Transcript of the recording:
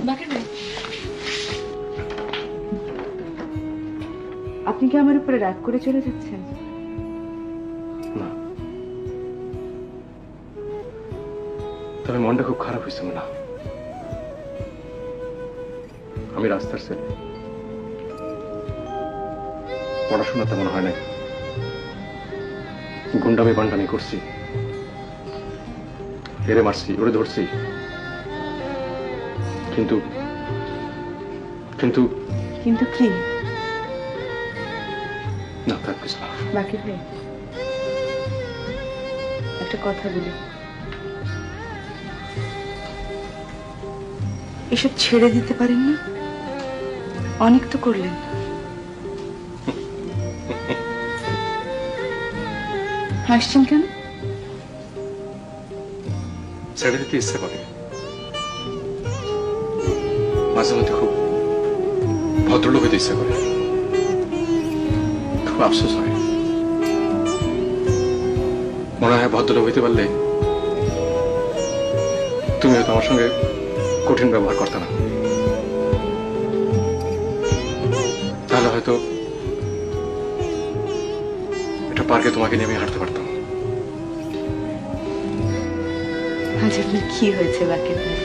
বাকের ভাই, আপনি কি আমার উপরে রাগ করে চলে যাচ্ছেন? না, তবে মনটা খুব খারাপ হয়েছে না। আমি রাস্তার ছেলে, পড়াশোনা তেমন হয় নাই, গুন্ডামি বান্ডামি করছি, এরে মারছি, ওরে ধরছি, কিন্তু কিন্তু কিন্তু কি? না, তার কিছু না। বাকের ভাই, একটা কথা বলি, এসব ছেড়ে দিতে পারেন না? অনেক তো করলেন। হাসছেন কেন? ছেড়ে দিতে ইচ্ছে করে, মাঝে মধ্যে খুব ভদ্রলোক হইতে ইচ্ছে করে, খুব আফসোস হয়। মনে হয় ভদ্রলোক হইতে পারলে তুমি হয়তো আমার সঙ্গে কঠিন ব্যবহার করতে না, তাহলে হয়তো এটা পার্কে তোমাকে নিয়ে আমি হাঁটতে পারতাম। আজ আপনার কি হয়েছে বাকের ভাই?